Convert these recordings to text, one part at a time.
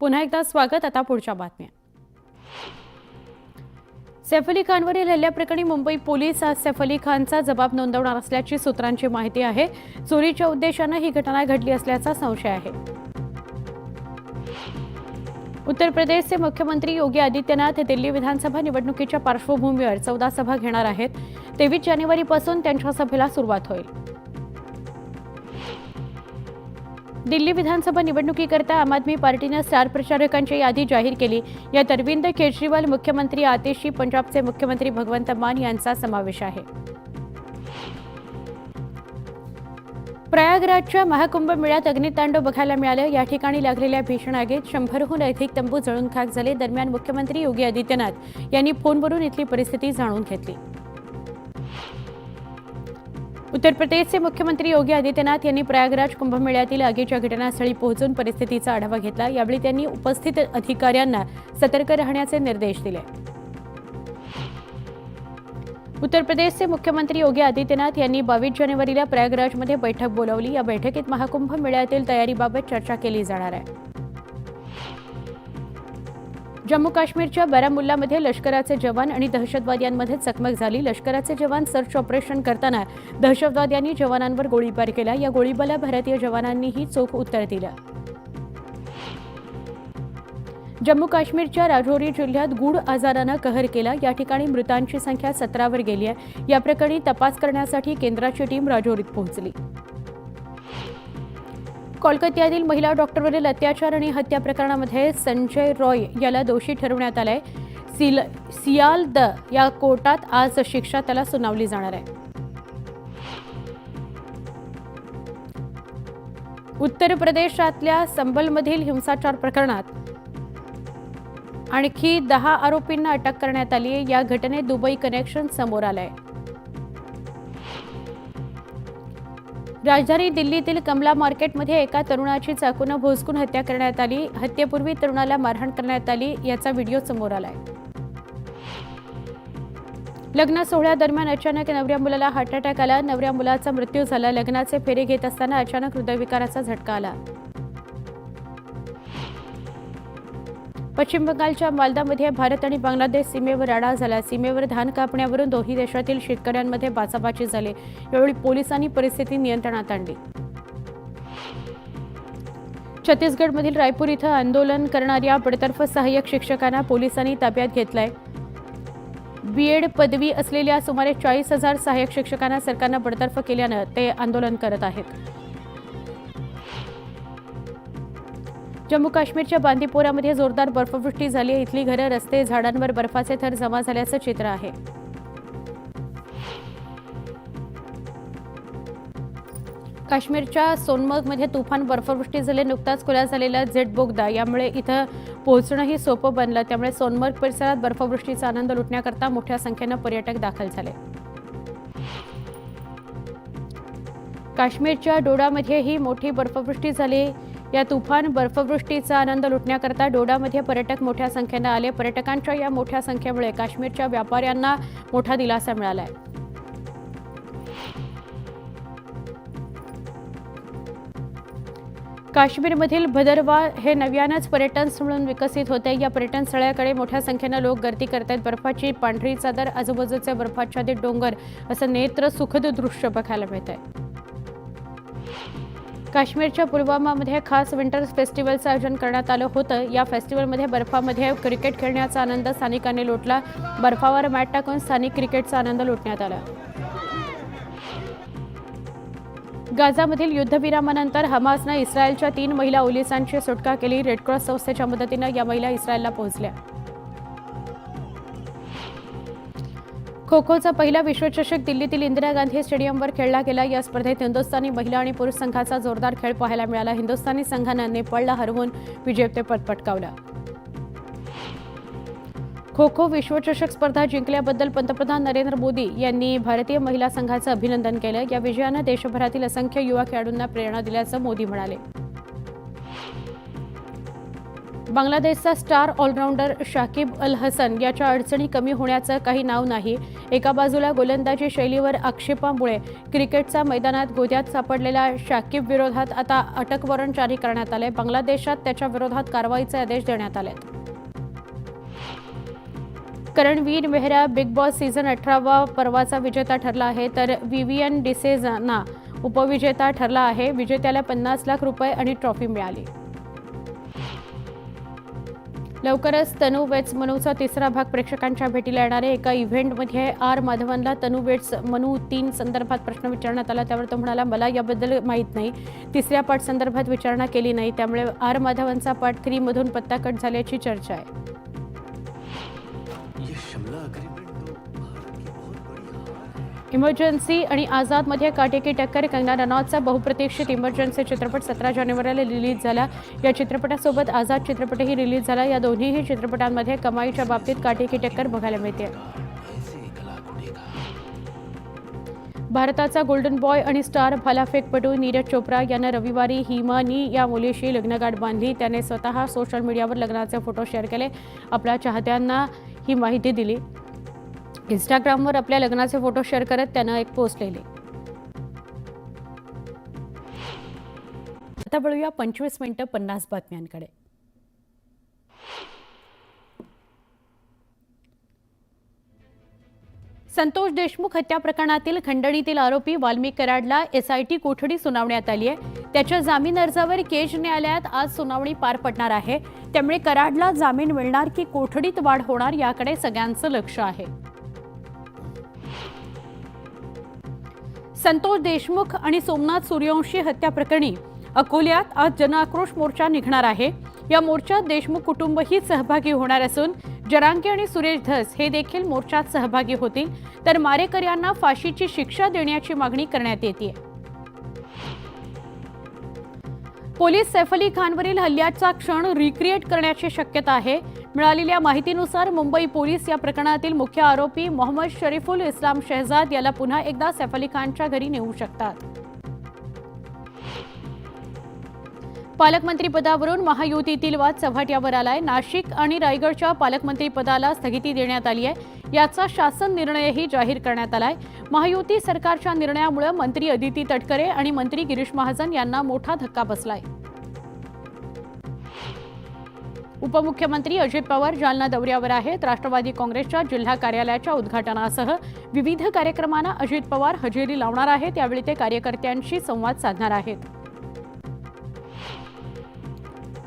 पुन्हा एकदा स्वागत. आता पुढच्या बातम्या. सैफ अली खानवरील हल्ल्याप्रकरणी मुंबई पोलीस आज सैफ अली खानचा जबाब नोंदवणार असल्याची सूत्रांची माहिती आहे. चोरीच्या उद्देशाने ही घटना घडली असल्याचा संशय आहे. उत्तर प्रदेशचे मुख्यमंत्री योगी आदित्यनाथ दिल्ली विधानसभा निवडणुकीच्या पार्श्वभूमीवर 14 सभा घेणार आहेत. 23 जानेवारीपासून त्यांच्या सभेला सुरुवात होईल. दिल्ली विधानसभा निवडणुकीकरता आम आदमी पार्टीने स्टार प्रचारकांची यादी जाहीर केली. यात अरविंद केजरीवाल, मुख्यमंत्री आतिशी, पंजाबचे मुख्यमंत्री भगवंत मान यांचा समावेश आहे. प्रयागराजच्या महाकुंभ मेळ्यात अग्नितांडव बघायला मिळालं. या ठिकाणी लागलेल्या भीषण आगीत 100हून अधिक तंबू जळून खाक झाले. दरम्यान मुख्यमंत्री योगी आदित्यनाथ यांनी फोनवरून इथली परिस्थिती जाणून घेतली. उत्तर प्रदेशचे मुख्यमंत्री योगी आदित्यनाथ यांनी प्रयागराज कुंभमेळ्यातील आगीच्या घटनास्थळी पोहोचून परिस्थितीचा आढावा घेतला. यावेळी त्यांनी उपस्थित अधिकाऱ्यांना सतर्क राहण्याचे निर्देश दिले. उत्तर प्रदेशचे मुख्यमंत्री योगी आदित्यनाथ यांनी 22 जानेवारीला प्रयागराजमध्ये बैठक बोलावली. या बैठकीत महाकुंभ मेळ्यातील तयारीबाबत चर्चा केली जाणार आहे. जम्मू काश्मीरच्या बारामुल्लामध्ये लष्कराचे जवान आणि दहशतवाद्यांमध्ये चकमक झाली. लष्कराचे जवान सर्च ऑपरेशन करताना दहशतवाद्यांनी जवानांवर गोळीबार केला. या गोळीबाराला भारतीय जवानांनीही चोख उत्तर दिलं. जम्मू काश्मीरच्या राजौरी जिल्ह्यात गूढ आजारानं कहर केला. या ठिकाणी मृतांची संख्या 17वर गेली आहे. या प्रकरणी तपास करण्यासाठी केंद्राची टीम राजौरीत पोहोचली. कोलकात्यातील महिला डॉक्टरवरील अत्याचार आणि हत्या प्रकरणामध्ये संजय रॉय याला दोषी ठरवण्यात आलाय. सियालद या कोर्टात आज शिक्षा त्याला सुनावली जाणार आहे. उत्तर प्रदेशातल्या संबलमधील हिंसाचार प्रकरणात आणखी 10 आरोपींना अटक करण्यात आली आहे. या घटनेत दुबई कनेक्शन समोर आलंय. राजधानी दिल्लीतील कमला मार्केटमध्ये एका तरुणाची चाकूने भोसकून हत्या करण्यात आली. हत्येपूर्वी तरुणाला मारहाण करण्यात आली. याचा व्हिडिओ समोर आलाय. लग्न सोहळ्यादरम्यान अचानक नवऱ्या मुलाला हार्ट अटॅक आला. नवऱ्या मुलाचा मृत्यू झाला. लग्नाचे फेरे घेत असताना अचानक हृदयविकाराचा झटका आला. पश्चिम बंगालच्या मालदामध्ये भारत आणि बांगलादेश सीमेवर राडा झाला. सीमेवर धान कापण्यावरून दोन्ही देशातील शेतकऱ्यांमध्ये बाचाबाची झाली. यावेळी पोलिसांनी परिस्थिती नियंत्रणात आणली. छत्तीसगडमधील रायपूर इथं आंदोलन करणाऱ्या बडतर्फ सहाय्यक शिक्षकांना पोलिसांनी ताब्यात घेतलंय. बीएड पदवी असलेल्या सुमारे 40,000 सहाय्यक शिक्षकांना सरकारनं बडतर्फ केल्यानं ते आंदोलन करत आहेत. जम्मू काश्मीरच्या बांदीपोरामध्ये जोरदार बर्फवृष्टी झाली आहे. इथली घरं, रस्ते, झाडांवर बर्फाचे थर जमा झाल्याचं चित्र आहे. काश्मीरच्या सोनमर्गमध्ये तुफान बर्फवृष्टी झाली. नुकताच खुला झालेला जेट बोगदा यामुळे इथं पोहोचणंही सोपं बनलं. त्यामुळे सोनमर्ग परिसरात बर्फवृष्टीचा आनंद लुटण्याकरता मोठ्या संख्येनं पर्यटक दाखल झाले. काश्मीरच्या डोडामध्येही मोठी बर्फवृष्टी झाली. या तुफान बर्फवृष्टीचा आनंद लुटण्याकरता डोडामध्ये पर्यटक मोठ्या संख्येनं आले. पर्यटकांच्या या मोठ्या संख्येमुळे काश्मीरच्या व्यापाऱ्यांना मोठा दिलासा मिळाला आहे. काश्मीरमधील भदरवा हे नव्यानंच पर्यटन स्थळ म्हणून विकसित होते. या पर्यटन स्थळाकडे मोठ्या संख्येनं लोक गर्दी करतात. बर्फाची पांढरी चादर, आजूबाजूचे बर्फाच्छादित डोंगर असं नेत्र सुखद दृश्य बघायला मिळत आहे. काश्मीरच्या पुलवामामध्ये खास विंटर फेस्टिवलचं आयोजन करण्यात आलं होतं. या फेस्टिवलमध्ये बर्फामध्ये क्रिकेट खेळण्याचा आनंद स्थानिकांनी लुटला. बर्फावर मॅट टाकून स्थानिक क्रिकेटचा आनंद लुटण्यात आला. गाझामधील युद्धविरामानंतर हमासनं इस्रायलच्या 3 महिला पोलिसांची सुटका केली. रेडक्रॉस संस्थेच्या मदतीनं या महिला इस्रायलला पोहोचल्या. खो खोचा पहिला विश्वचषक दिल्लीतील इंदिरा गांधी स्टेडियमवर खेळला गेला. या स्पर्धेत हिंदुस्थानी महिला आणि पुरुष संघाचा जोरदार खेळ पाहायला मिळाला. हिंदुस्थानी संघानं नेपाळला हरवून विजेतेपद पटकावलं. खो खो विश्वचषक स्पर्धा जिंकल्याबद्दल पंतप्रधान नरेंद्र मोदी यांनी भारतीय महिला संघाचं अभिनंदन केलं. या विजयानं देशभरातील असंख्य युवा खेळाडूंना प्रेरणा दिल्याचं मोदी म्हणाले. बांगलादेशचा स्टार ऑलराऊंडर शाकिब अल हसन याच्या अडचणी कमी होण्याचं काही नाव नाही. एका बाजूला गोलंदाजी शैलीवर आक्षेपामुळे क्रिकेटच्या मैदानात गोंधळात सापडलेल्या शाकिब विरोधात आता अटक वॉरंट जारी करण्यात आले. बांगलादेशात त्याच्या विरोधात कारवाईचे आदेश देण्यात आले. Karanveer Mehra Bigg Boss season 18 पर्वाचा विजेता ठरला आहे, तर विवियन डिसेझना उपविजेता ठरला आहे. विजेत्याला 50 लाख रुपये आणि ट्रॉफी मिळाली. लवकरच तनू वेट्स मनूचा तिसरा भाग प्रेक्षकांच्या भेटीला येणार आहे. एका इव्हेंटमध्ये आर माधवनला तनू वेट्स मनू 3 संदर्भात प्रश्न विचारण्यात आला, त्यावर तो म्हणाला, मला याबद्दल माहीत नाही. तिसऱ्या पार्ट संदर्भात विचारणा केली नाही, त्यामुळे आर माधवनचा पार्ट 3 मधून पत्ता कट झाल्याची चर्चा आहे. इमर्जन्सी आणि आझादमध्ये काटेकी टक्कर. कंगना रनौतचा बहुप्रतीक्षित इमर्जन्सी चित्रपट 17 जानेवारीला रिलीज झाला. या चित्रपटासोबत आझाद चित्रपटही रिलीज झाला. या दोन्हीही चित्रपटांमध्ये कमाईच्या बाबतीत काटेकी टक्कर बघायला मिळते. भारताचा गोल्डन बॉय आणि स्टार भालाफेकपटू नीरज चोप्रा यानं रविवारी हिमानी या मुलीशी लग्नगाठ बांधली. त्याने स्वतः सोशल मीडियावर लग्नाचे फोटो शेअर केले. आपल्या चाहत्यांना ही माहिती दिली. इंस्टाग्रामवर आपल्या लग्नाचे फोटो शेअर करत त्यानं एक पोस्ट लिहिली. आता वळूया 25 मिनिटं 50 बातम्यांकडे. संतोष देशमुख हत्या प्रकरणातील खंडणीतील आरोपी वाल्मिक कराडला एसआयटी कोठडी सुनावण्यात आली आहे. त्याच्या जामीन अर्जावर केज न्यायालयात आज सुनावणी पार पडणार आहे. त्यामुळे कराडला जामीन मिळणार की कोठडीत वाढ होणार याकडे सगळ्यांचं लक्ष आहे. संतोष देशमुख आणि सोमनाथ सूर्यवंशी हत्या प्रकरणी अकोल्यात आज जनआक्रोश मोर्चा निघणार आहे. या मोर्चात देशमुख कुटुंबही सहभागी होणार असून जरांगे आणि सुरेश धस हे देखील मोर्चात सहभागी होतील, तर मारेकऱ्यांना फाशीची शिक्षा देण्याची मागणी करण्यात येते. पोलीस सैफ अली खानवरील हल्ल्याचा क्षण रिक्रिएट करण्याची शक्यता आहे. मिळालेल्या माहितीनुसार मुंबई पोलीस या प्रकरणातील मुख्य आरोपी मोहम्मद शरीफुल इस्लाम शहजाद याला पुन्हा एकदा सैफ अली खानच्या घरी नेऊ शकतात. पालकमंत्रीपदावरून महायुतीतील वाद चव्हाट्यावर आलाय. नाशिक आणि रायगडच्या पालकमंत्रीपदाला स्थगिती देण्यात आली आहे. याचा शासन निर्णयही जाहीर करण्यात आलाय. महायुती सरकारच्या निर्णयामुळे मंत्री अदिती तटकरे आणि मंत्री गिरीश महाजन यांना मोठा धक्का बसलाय. उपमुख्यमंत्री अजित पवार जालना दौऱ्यावर आहेत. राष्ट्रवादी काँग्रेसच्या जिल्हा कार्यालयाच्या उद्घाटनासह विविध कार्यक्रमांना अजित पवार हजेरी लावणार आहेत. यावेळी ते कार्यकर्त्यांशी संवाद साधणार आहेत.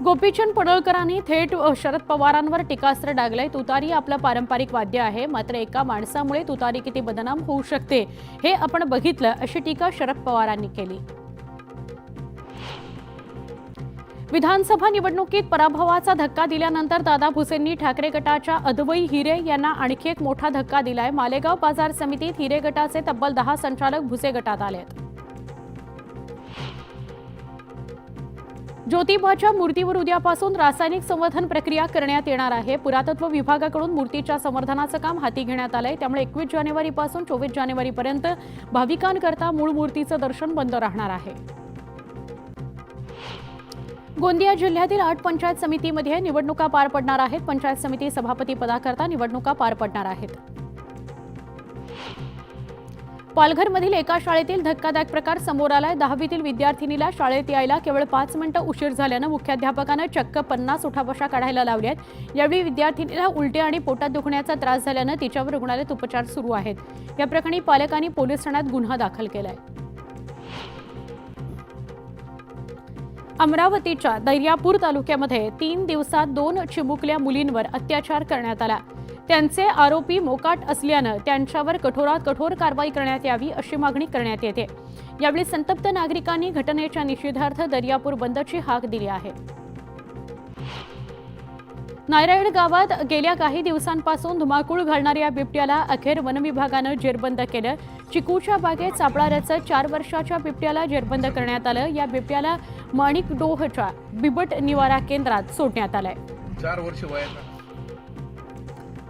गोपीचंद पडळकरांनी थेट शरद पवारांवर टीकास्त्र डागलंय. तुतारी आपलं पारंपरिक वाद्य आहे, मात्र एका माणसामुळे तुतारी किती बदनाम होऊ शकते हे आपण बघितलं, अशी टीका शरद पवारांनी केली. विधानसभा निवडणुकीत पराभवाचा धक्का दिल्यानंतर दादा भुसेंनी ठाकरे गटाच्या अद्वई हिरे यांना आणखी एक मोठा धक्का दिलाय. मालेगाव बाजार समितीत हिरे गटाचे तब्बल 10 संचालक भुसे गटात आलेत. ज्योतिबाच्या मूर्तीवर उद्यापासून रासायनिक संवर्धन प्रक्रिया करण्यात येणार आहे. पुरातत्व विभागाकडून मूर्तीच्या संवर्धनाचं काम हाती घेण्यात आलंय. त्यामुळे 21 जानेवारीपासून 24 जानेवारीपर्यंत भाविकांकरता मूळ मूर्तीचं दर्शन बंद राहणार आहे. गोंदिया जिल्ह्यातील 8 पंचायत समितीमध्ये निवडणुका पार पडणार आहेत. पंचायत समिती सभापती पदाकरता निवडणुका पार पडणार आहेत. पालघरमधील एका शाळेतील धक्कादायक प्रकार समोर आलाय. 10वीतील विद्यार्थिनीला शाळेत यायला केवळ 5 मिनिटं उशीर झाल्यानं मुख्याध्यापकानं चक्क 50 उठाबशा काढायला लावल्यात. यावेळी विद्यार्थिनीला उलट्या आणि पोटात दुखण्याचा त्रास झाल्यानं तिच्यावर रुग्णालयात उपचार सुरू आहेत. या प्रकरणी पालकांनी पोलीस ठाण्यात गुन्हा दाखल केलाय. अमरावतीच्या दैर्यापूर तालुक्यामध्ये 3 दिवसात 2 चिमुकल्या मुलींवर अत्याचार करण्यात आला. त्यांचे आरोपी मोकाट असल्यानं त्यांच्यावर कठोरात कठोर कारवाई करण्यात यावी अशी मागणी करण्यात येते. यावेळी संतप्त नागरिकांनी घटनेच्या निषेधार्थ दर्यापूर बंदची हाक दिली आहे. नारायण गावात गेल्या काही दिवसांपासून धुमाकूळ घालणाऱ्या बिबट्याला अखेर वनविभागानं जेरबंद केलं. चिकूच्या बागेत सापळा रचत 4 वर्षाच्या बिबट्याला जेरबंद करण्यात आलं. या बिबट्याला माणिकडोहच्या बिबट निवारा केंद्रात सोडण्यात आलंय. 4 वर्ष वयाचा.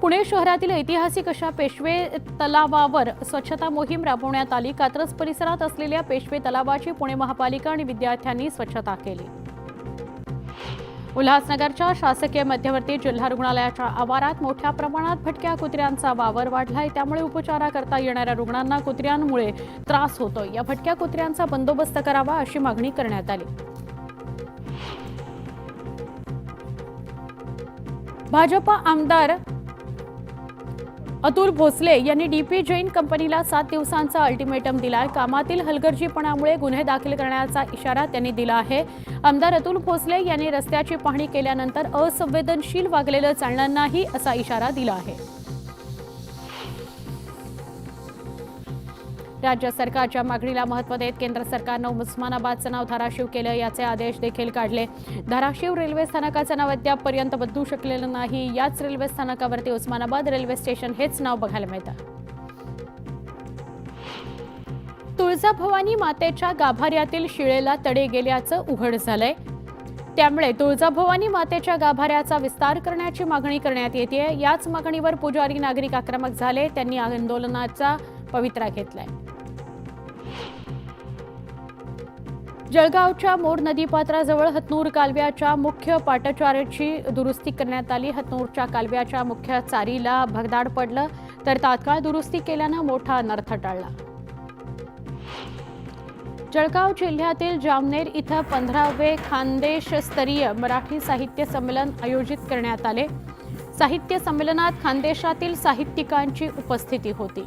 पुणे शहरातील ऐतिहासिक अशा पेशवे तलावावर स्वच्छता मोहीम राबवण्यात आली. कात्रज परिसरात असलेल्या पेशवे तलावाची पुणे महापालिका आणि विद्यार्थ्यांनी स्वच्छता केली. उल्हासनगरच्या शासकीय मध्यवर्ती जिल्हा रुग्णालयाच्या आवारात मोठ्या प्रमाणात भटक्या कुत्र्यांचा वावर वाढलाय. त्यामुळे उपचाराकरता येणाऱ्या रुग्णांना कुत्र्यांमुळे त्रास होतोय. या भटक्या कुत्र्यांचा बंदोबस्त करावा अशी मागणी करण्यात आली. भाजपा आमदार अतुल भोसले यांनी डीपी जैन कंपनीला 7 दिवसांचा अल्टिमेटम दिलाय. कामातील हलगर्जीपणामुळे गुन्हे दाखल करण्याचा इशारा त्यांनी दिला आहे. आमदार अतुल भोसले यांनी रस्त्याची पाहणी केल्यानंतर असंवेदनशील वागलेलं चालणार नाही असा इशारा दिला आहे. राज्य सरकारच्या मागणीला महत्त्व देत केंद्र सरकारनं उस्मानाबादचं नाव धाराशिव केलं. याचे आदेश देखील काढले. धाराशिव रेल्वे स्थानकाचं नाव अद्यापपर्यंत बदलू शकलेलं नाही. याच रेल्वे स्थानकावरती उस्मानाबाद रेल्वे स्टेशन हेच नाव बघायला मिळतं. तुळजाभवानी मातेच्या गाभाऱ्यातील शिळेला तडे गेल्याचं उघड झालंय. त्यामुळे तुळजाभवानी मातेच्या गाभाऱ्याचा विस्तार करण्याची मागणी करण्यात येते. याच मागणीवर पुजारी नागरिक आक्रमक झाले. त्यांनी आंदोलनाचा पवित्रा घेतलाय. जळगावच्या मोर नदीपात्राजवळ हतनूर कालव्याच्या मुख्य पाटचाऱ्याची दुरुस्ती करण्यात आली. हतनूरच्या कालव्याच्या मुख्य चारीला भगदाड पडलं तर तात्काळ दुरुस्ती केल्यानं मोठा अनर्थ टळला. जळगाव जिल्ह्यातील जामनेर इथं 15वे खानदेशस्तरीय मराठी साहित्य संमेलन आयोजित करण्यात आले. साहित्य संमेलनात खानदेशातील साहित्यिकांची उपस्थिती होती.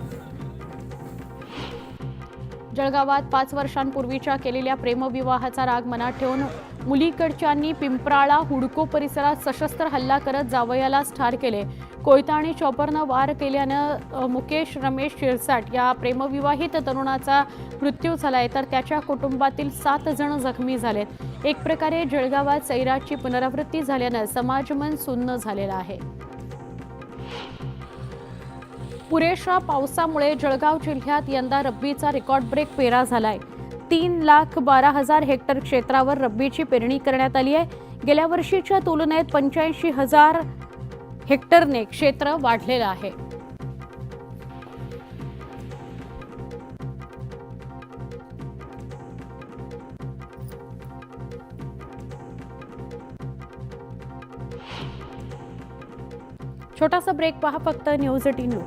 जळगावात 5 वर्षांपूर्वीच्या केलेल्या प्रेमविवाहाचा राग मनात ठेवून मुलीकडच्यांनी पिंपराळा हुडको परिसरात सशस्त्र हल्ला करत जावयालाच ठार केले. कोयता आणि चॉपरनं वार केल्यानं मुकेश रमेश शिरसाट या प्रेमविवाहित तरुणाचा मृत्यू झालाय तर त्याच्या कुटुंबातील 7 जण जखमी झालेत. एक प्रकारे जळगावात सैराची पुनरावृत्ती झाल्यानं समाजमन सुन्न झालेलं आहे. पुरेशा पावसामुळे जळगाव जिल्ह्यात यंदा रब्बीचा रेकॉर्ड ब्रेक पेरा झालाय. 3,12,000 हेक्टर क्षेत्रावर रब्बीची पेरणी करण्यात आली आहे. गेल्या वर्षीच्या तुलनेत 85,000 हेक्टरने क्षेत्र वाढलेलं आहे. छोटासा ब्रेक पहा फक्त न्यूज 18.